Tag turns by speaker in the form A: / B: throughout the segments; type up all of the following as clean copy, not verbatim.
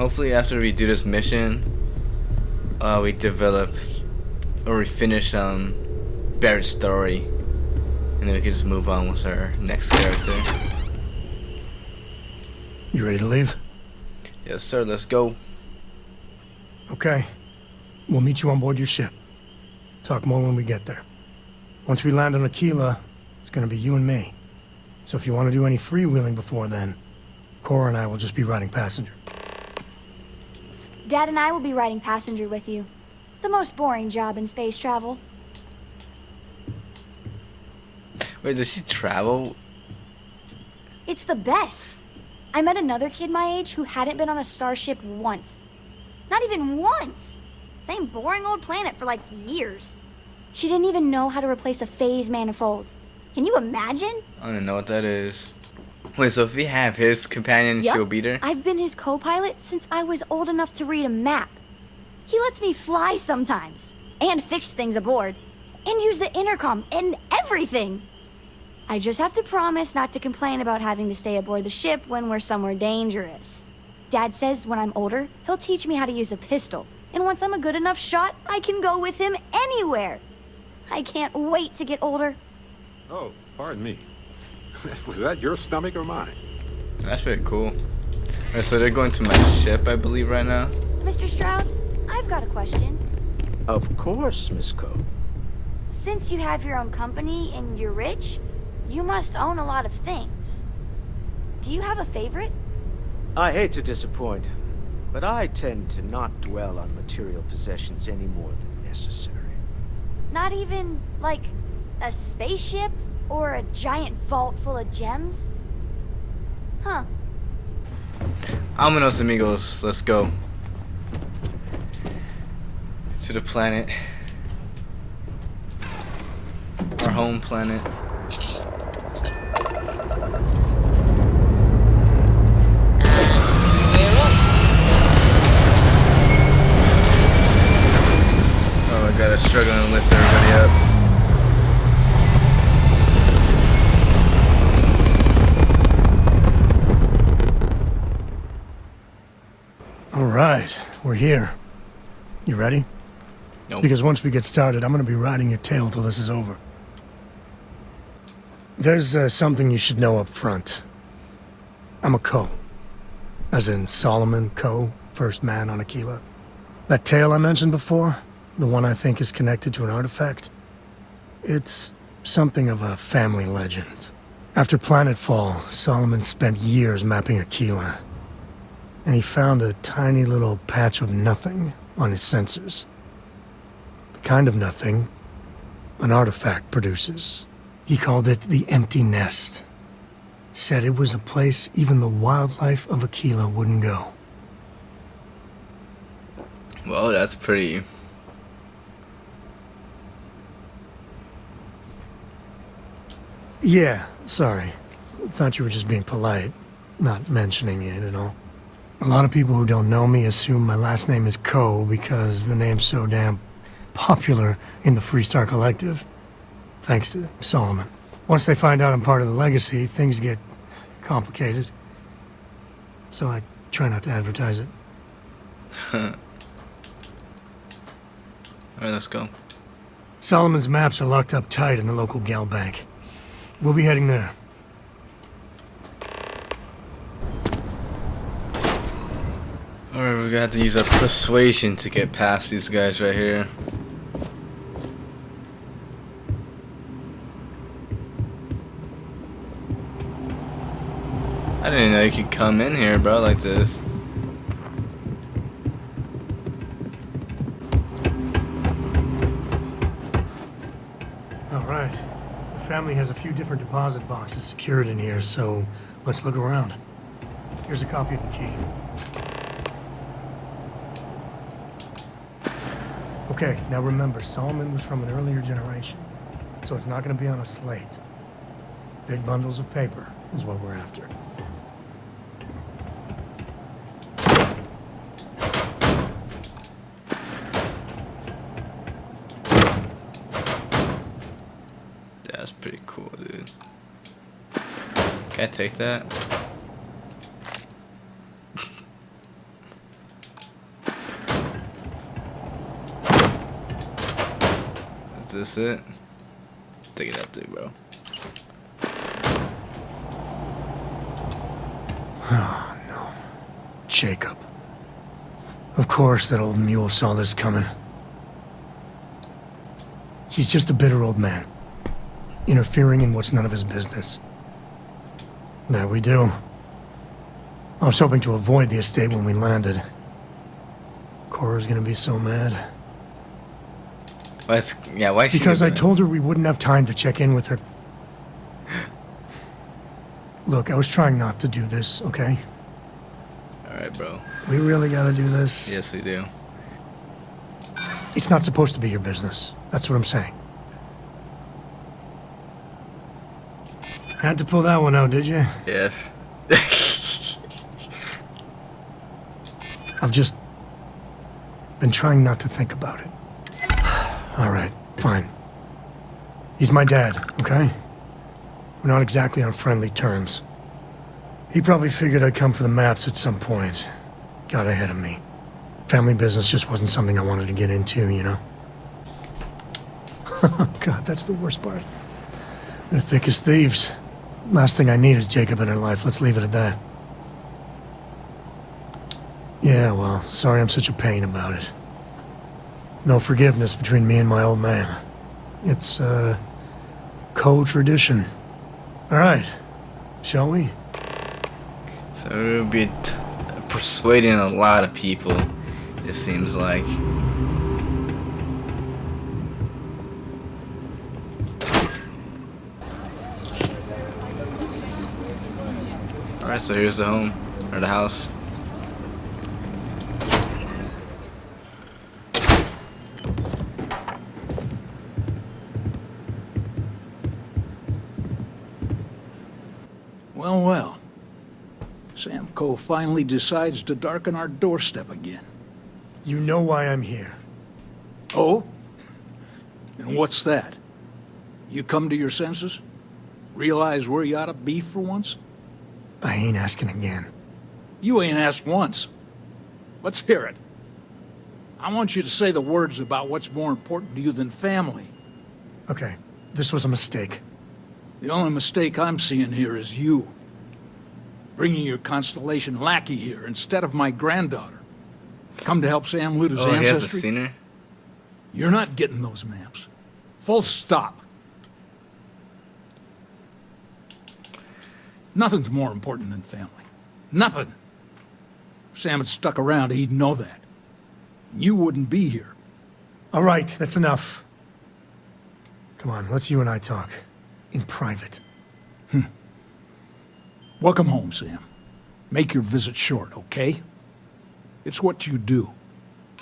A: hopefully after we do this mission, we develop or we finish Barrett's story, and then we can just move on with our next character.
B: You ready to leave?
A: Yes, sir. Let's go.
B: Okay. We'll meet you on board your ship. Talk more when we get there. Once we land on Aquila, it's gonna be you and me. So if you want to do any freewheeling before then, Cora and I will just be riding passenger.
C: Dad and I will be riding passenger with you. The most boring job in space travel.
A: Wait, does she travel?
C: It's the best. I met another kid my age who hadn't been on a starship once. Not even once! Same boring old planet for like years. She didn't even know how to replace a phase manifold. Can you imagine?
A: I don't know what that is. Wait, so if we have his companion,
C: Yep.
A: she'll be there?
C: I've been his co-pilot since I was old enough to read a map. He lets me fly sometimes, and fix things aboard, and use the intercom, and everything. I just have to promise not to complain about having to stay aboard the ship when we're somewhere dangerous. Dad says when I'm older, he'll teach me how to use a pistol, and once I'm a good enough shot, I can go with him anywhere. I can't wait to get older.
D: Oh, pardon me. Was that your stomach or mine?
A: That's pretty cool. Alright, so they're going to my ship, I believe, right now.
C: Mr. Stroud, I've got a question.
E: Of course, Miss Coe.
C: Since you have your own company and you're rich, you must own a lot of things. Do you have a favorite?
E: I hate to disappoint, but I tend to not dwell on material possessions any more than necessary.
C: Not even, like, a spaceship or a giant vault full of gems? Huh.
A: Vámonos, amigos. Let's go. To the planet. Our home planet. Oh my god, I'm struggling to lift everybody up.
B: All right, we're here. You ready?
A: Nope.
B: Because once we get started, I'm gonna be riding your tail till this is over. There's something you should know up front. I'm a Coe. As in Solomon Coe, first man on Aquila. That tale I mentioned before, the one I think is connected to an artifact, it's something of a family legend. After planetfall, Solomon spent years mapping Aquila, and he found a tiny little patch of nothing on his sensors. The kind of nothing an artifact produces. He called it the Empty Nest. Said it was a place even the wildlife of Aquila wouldn't go.
A: Well, that's pretty.
B: Yeah, sorry. Thought you were just being polite, not mentioning it at all. A lot of people who don't know me assume my last name is Coe because the name's so damn popular in the Freestar Collective. Thanks to Solomon. Once they find out I'm part of the legacy, things get complicated. So I try not to advertise it.
A: Alright, let's go.
B: Solomon's maps are locked up tight in the local gal bank. We'll be heading there.
A: Alright, we're gonna have to use our persuasion to get past these guys right here. I didn't know you could come in here, bro, like this.
B: Alright. The family has a few different deposit boxes secured in here, so let's look around. Here's a copy of the key. Okay, now remember, Solomon was from an earlier generation, so it's not going to be on a slate. Big bundles of paper is what we're after.
A: That's pretty cool, dude. Can I take that? Is this it? Take it out there, bro.
B: Oh, no. Jacob. Of course that old mule saw this coming. He's just a bitter old man, interfering in what's none of his business. That we do. I was hoping to avoid the estate when we landed. Cora's gonna be so mad.
A: Why is she
B: Because I
A: doing
B: told her we wouldn't have time to check in with her. Look, I was trying not to do this, okay?
A: that? Alright, bro.
B: We really gotta do this.
A: Yes, we do.
B: It's not supposed to be your business. That's what I'm saying. Had to pull that one out, did you?
A: Yes.
B: I've just been trying not to think about it. All right, fine. He's my dad, okay? We're not exactly on friendly terms. He probably figured I'd come for the maps at some point. Got ahead of me. Family business just wasn't something I wanted to get into, you know? God, that's the worst part. They're thick as thieves. Last thing I need is Jacob in her life. Let's leave it at that. Yeah, well, sorry I'm such a pain about it. No forgiveness between me and my old man. It's, co-tradition. All right, shall we?
A: So we'll be persuading a lot of people, it seems like. Alright, so here's the home, or the house.
F: Well, well. Sam Coe finally decides to darken our doorstep again.
B: You know why I'm here.
F: Oh? And what's that? You come to your senses? Realize where you ought to be for once?
B: I ain't asking again.
F: You ain't asked once. Let's hear it. I want you to say the words about what's more important to you than family.
B: Okay, this was a mistake.
F: The only mistake I'm seeing here is you. Bringing your Constellation lackey here instead of my granddaughter. Come to help Sam loot his
A: Oh, he hasn't
F: ancestry?
A: seen her?
F: You're not getting those maps. Full stop. Nothing's more important than family. Nothing. If Sam had stuck around, he'd know that. You wouldn't be here.
B: All right, that's enough. Come on, let's you and I talk. In private.
F: Welcome home, Sam. Make your visit short, okay? It's what you do.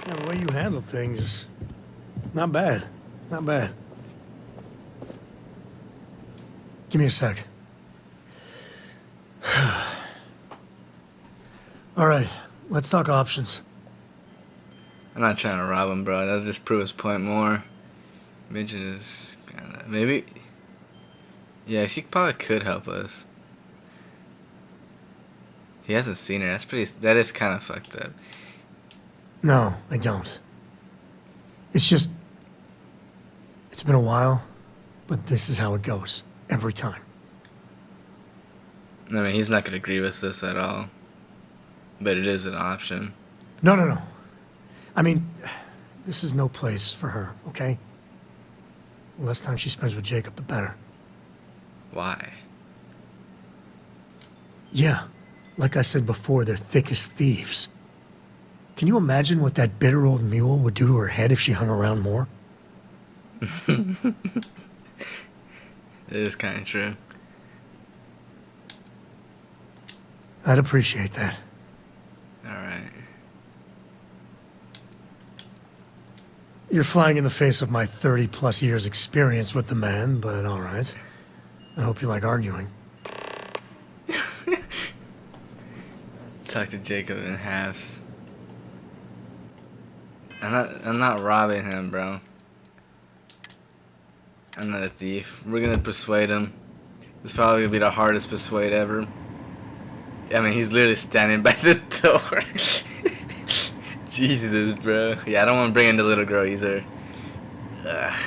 B: Yeah, the way you handle things, not bad. Not bad. Give me a sec. All right, let's talk options.
A: I'm not trying to rob him, bro. That'll just prove his point more. Midget is... maybe... Yeah, she probably could help us. He hasn't seen her. That's pretty... That is kind of fucked up.
B: No, I don't. It's just... It's been a while, but this is how it goes. Every time.
A: I mean, he's not going to agree with this at all. But it is an option.
B: No. I mean, this is no place for her, okay? The less time she spends with Jacob, the better.
A: Why?
B: Yeah, like I said before, they're thick as thieves. Can you imagine what that bitter old mule would do to her head if she hung around more?
A: It is kind of true.
B: I'd appreciate that.
A: Alright.
B: You're flying in the face of my 30-plus years experience with the man, but all right. I hope you like arguing.
A: Talk to Jacob in halves. I'm not robbing him, bro. I'm not a thief. We're gonna persuade him. It's probably gonna be the hardest persuade ever. I mean, he's literally standing by the door. Jesus, bro. Yeah, I don't want to bring in the little girl either. Ugh.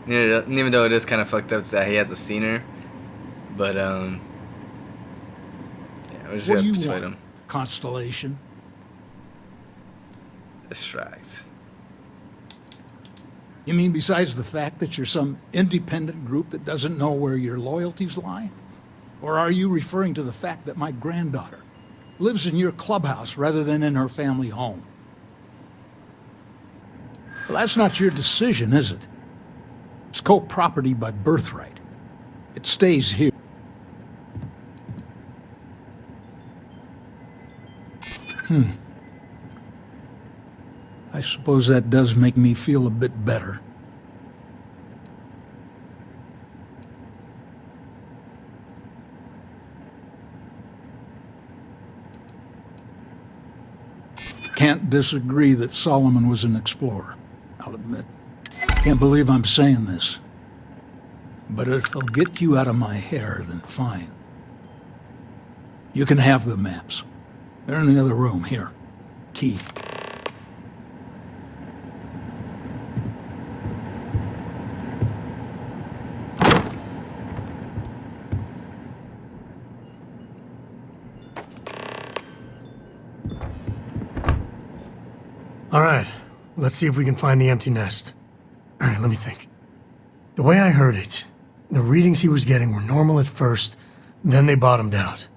A: Even though it is kind of fucked up that he has a scener, but yeah, we're just
F: What
A: gonna
F: do you
A: persuade
F: want,
A: him.
F: Constellation?
A: Distracts.
F: You mean besides the fact that you're some independent group that doesn't know where your loyalties lie? Or are you referring to the fact that my granddaughter lives in your clubhouse rather than in her family home? Well, that's not your decision, is it? It's co-property by birthright. It stays here. I suppose that does make me feel a bit better. Can't disagree that Solomon was an explorer, I'll admit. Can't believe I'm saying this. But if it'll get you out of my hair, then fine. You can have the maps. They're in the other room, here. Key.
B: All right, let's see if we can find the empty nest. All right, let me think. The way I heard it, the readings he was getting were normal at first, then they bottomed out.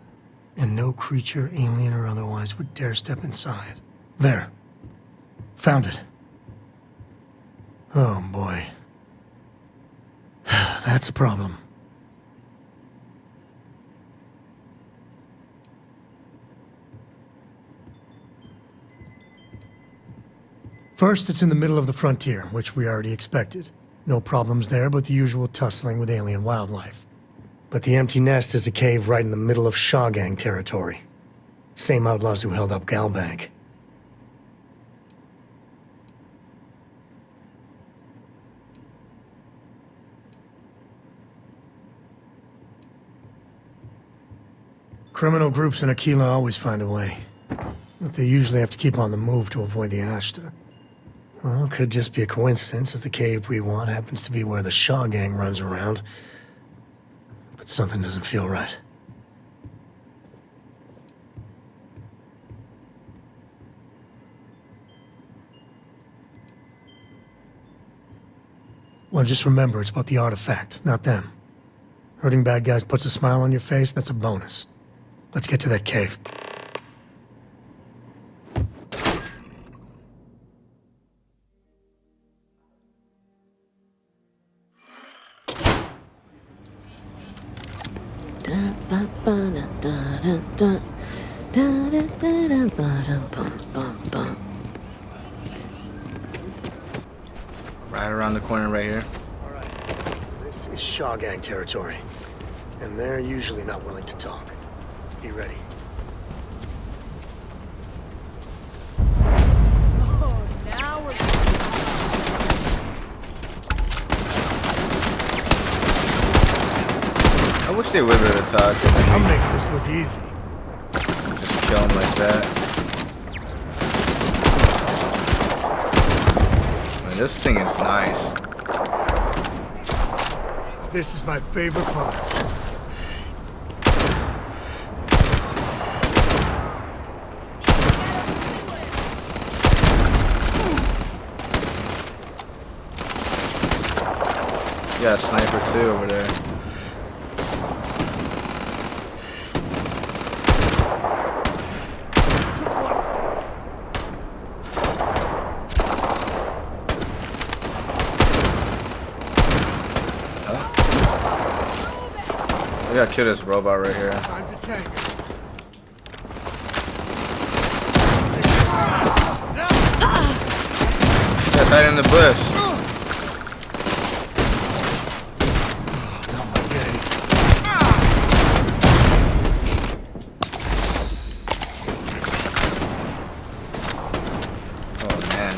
B: And no creature, alien or otherwise, would dare step inside. There. Found it. Oh, boy. That's a problem. First, it's in the middle of the frontier, which we already expected. No problems there, but the usual tussling with alien wildlife. But the empty nest is a cave right in the middle of Shawgang territory. Same outlaws who held up Galbank. Criminal groups in Aquila always find a way. But they usually have to keep on the move to avoid the Ashta. Well, it could just be a coincidence that the cave we want happens to be where the Shaw gang runs around. But something doesn't feel right. Well, just remember, it's about the artifact, not them. Hurting bad guys puts a smile on your face, that's a bonus. Let's get to that cave.
A: Right around the corner right here.
B: Alright, this is Shaw gang territory. And they're usually not willing to talk. Be ready.
A: I wish they would be able to talk.
B: I'm making this look easy.
A: Just kill them like that. Man, this thing is nice.
B: This is my favorite part.
A: You got a sniper too over there. We gotta kill this robot right here.
B: Time to tank.
A: Yeah, hide in the bush.
B: Not my day.
A: Oh man.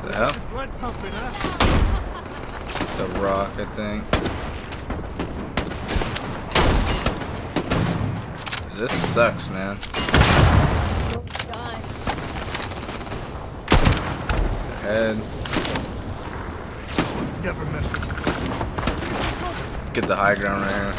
A: The hell?
B: Blood pumping, huh?
A: The rock, I think. This sucks, man. Head.
B: Never mess with
A: Get the high ground right here.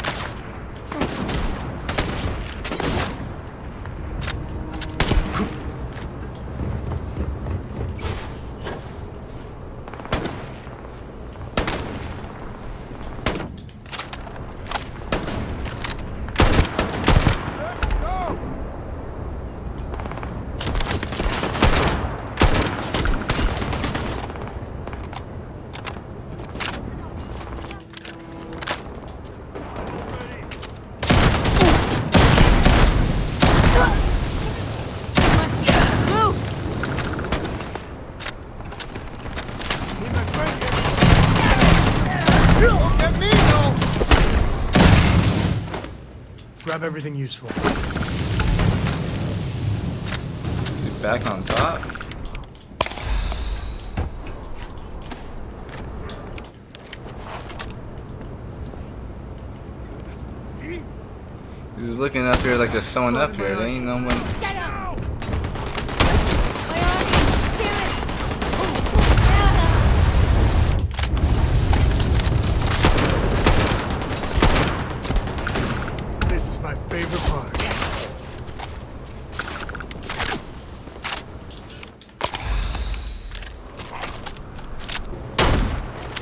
B: Grab everything useful.
A: He's back on top. He's looking up here like there's someone up here. There ain't no one.
C: Get him!
B: This is my favorite part.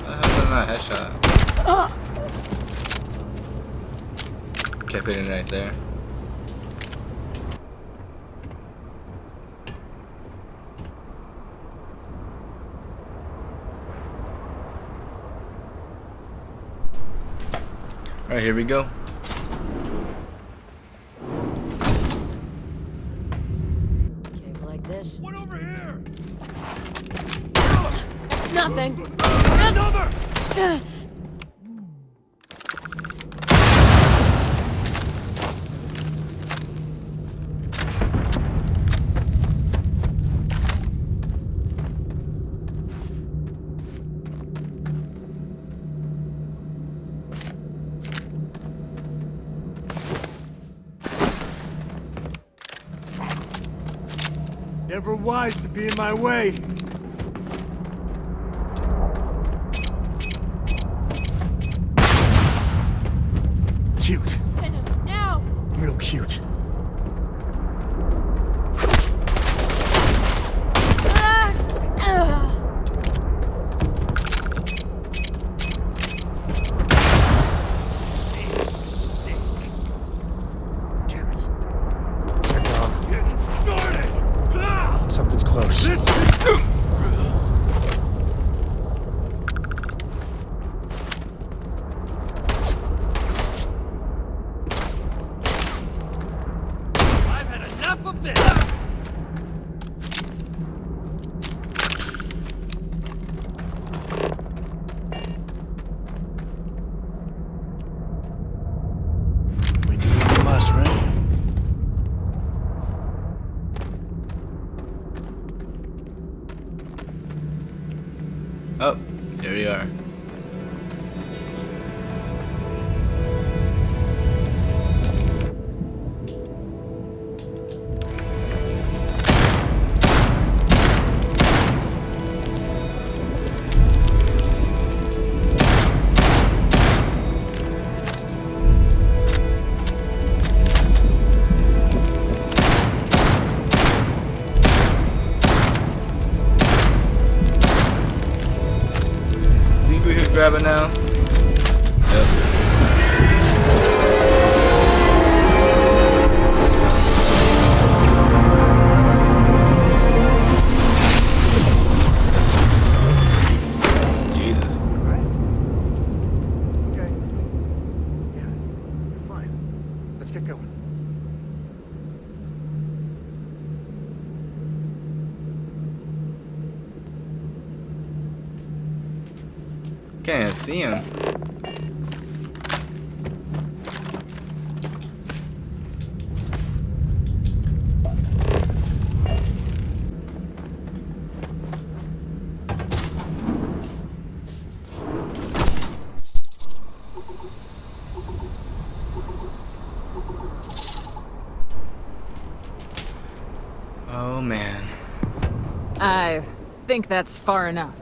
A: How did that headshot? Kept hitting right there. Alright, here we go.
C: Cave like this?
B: What over here?
C: It's nothing.
B: Never wise to be in my way. Cute.
C: Now!
B: Real cute. Damn it. Check off.
D: Getting started!
B: Something's close.
G: I've had enough of this!
B: We do what we must, right?
A: Oh, here we are. Think we could grab it now? Yep. Jesus.
B: Okay. Yeah, you're fine. Let's get going.
A: Can't see him. Oh man.
H: I think that's far enough.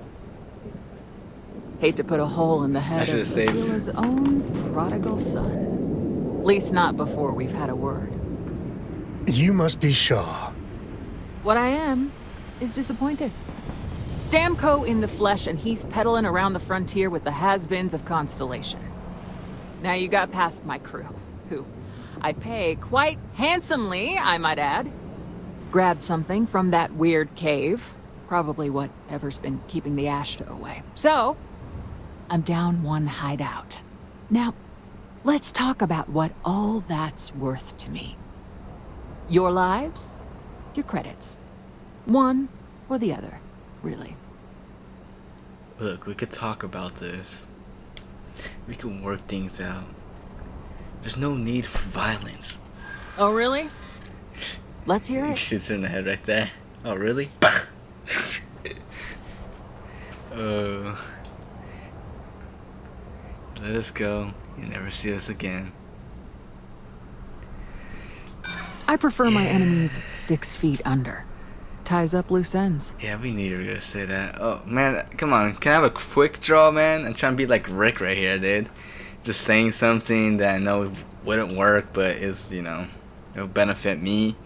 H: Hate to put a hole in the
A: I
H: head
A: should've
H: of
A: saved it.
H: Tequila's own prodigal son. Least not before we've had a word.
B: You must be Shaw.
H: What I am is disappointed. Sam Coe in the flesh, and he's peddling around the frontier with the has-beens of Constellation. Now you got past my crew, who I pay quite handsomely, I might add. Grabbed something from that weird cave. Probably whatever's been keeping the Ashta away. So, I'm down one hideout. Now, let's talk about what all that's worth to me. Your lives, your credits. One or the other, really.
A: Look, we could talk about this. We can work things out. There's no need for violence.
H: Oh, really? Let's hear
A: He
H: it.
A: shoots her in the head right there. Oh, really? Let us go. You never see us again.
H: I prefer my enemies 6 feet under. Ties up loose ends.
A: Yeah, we knew you were gonna say that. Oh, man, come on. Can I have a quick draw, man? I'm trying to be like Rick right here, dude. Just saying something that I know wouldn't work, but is, you know, it'll benefit me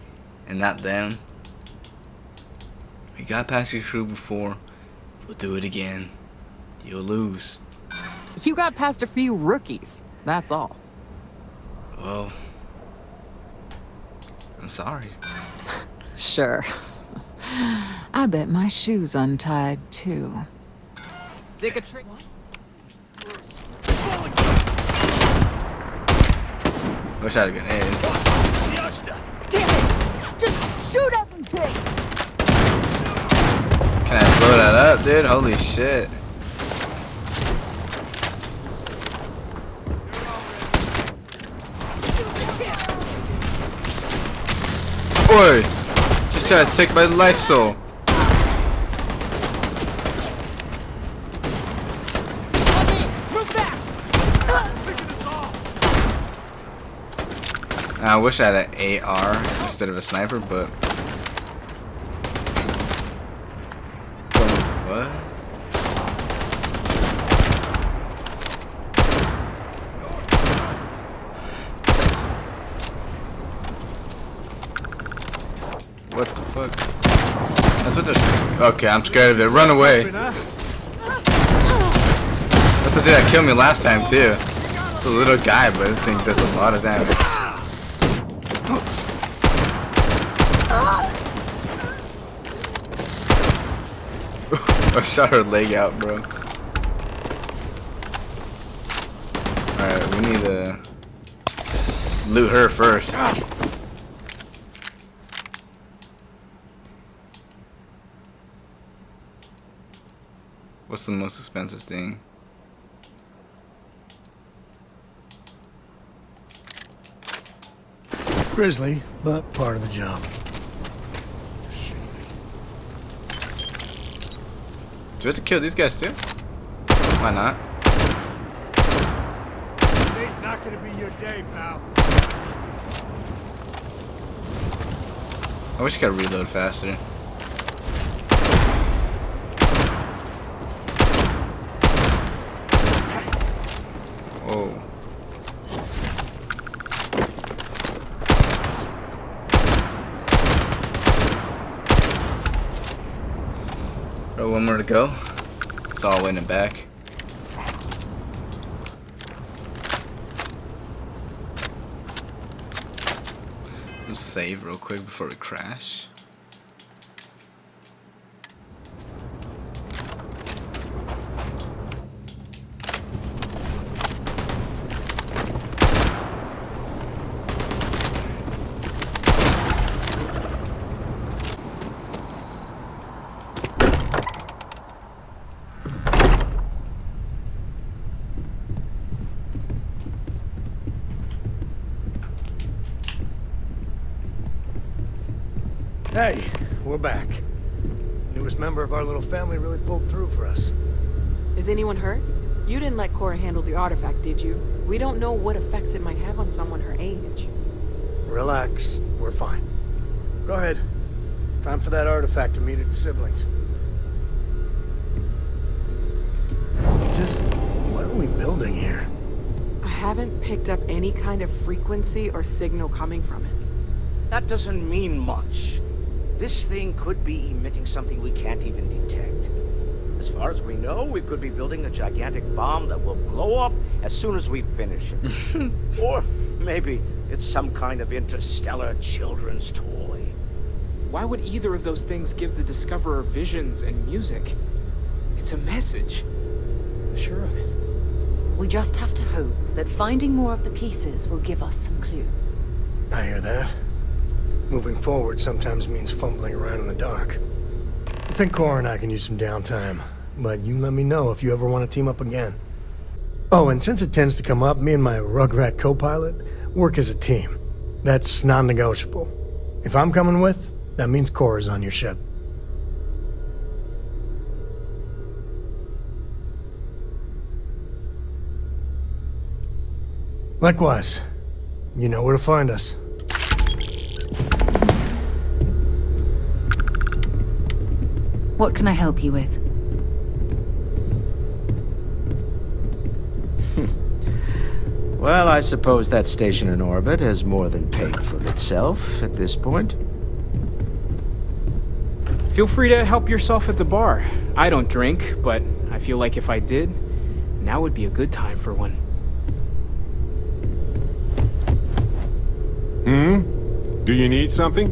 A: and not them. We got past your crew before. We'll do it again. You'll lose.
H: You got past a few rookies, that's all.
A: Well, I'm sorry.
H: Sure. I bet my shoe's untied, too. Sick of trick.
A: Wish I had a grenade.
H: Damn it! Just shoot everything!
A: Can I blow that up, dude? Holy shit. Boy! Just trying to take my life soul. I wish I had an AR instead of a sniper, but... What? What the fuck? That's what they're saying. Okay, I'm scared of it. Run away. That's the thing that killed me last time, too. It's a little guy, but I think that's a lot of damage. I shot her leg out, bro. Alright, we need to loot her first. What's the most expensive thing?
B: Grisly, but part of the job.
A: Do we have to kill these guys too? Why not?
G: Today's not gonna be your day, pal.
A: I wish I could reload faster. Whoa. Bro, one more to go. It's all winning back. Let's save real quick before we crash.
B: Hey, we're back. Newest member of our little family really pulled through for us.
I: Is anyone hurt? You didn't let Cora handle the artifact, did you? We don't know what effects it might have on someone her age.
B: Relax, we're fine. Go ahead. Time for that artifact to meet its siblings. Just, what are we building here?
I: I haven't picked up any kind of frequency or signal coming from it.
E: That doesn't mean much. This thing could be emitting something we can't even detect. As far as we know, we could be building a gigantic bomb that will blow up as soon as we finish it. Or maybe it's some kind of interstellar children's toy.
J: Why would either of those things give the Discoverer visions and music? It's a message. I'm sure of it.
K: We just have to hope that finding more of the pieces will give us some clue.
B: I hear that. Moving forward sometimes means fumbling around in the dark. I think Cora and I can use some downtime, but you let me know if you ever want to team up again. Oh, and since it tends to come up, me and my Rugrat co-pilot work as a team. That's non-negotiable. If I'm coming with, that means Cora's on your ship. Likewise, you know where to find us.
K: What can I help you with?
E: Well, I suppose that station in orbit has more than paid for itself at this point.
J: Feel free to help yourself at the bar. I don't drink, but I feel like if I did, now would be a good time for one.
D: Do you need something?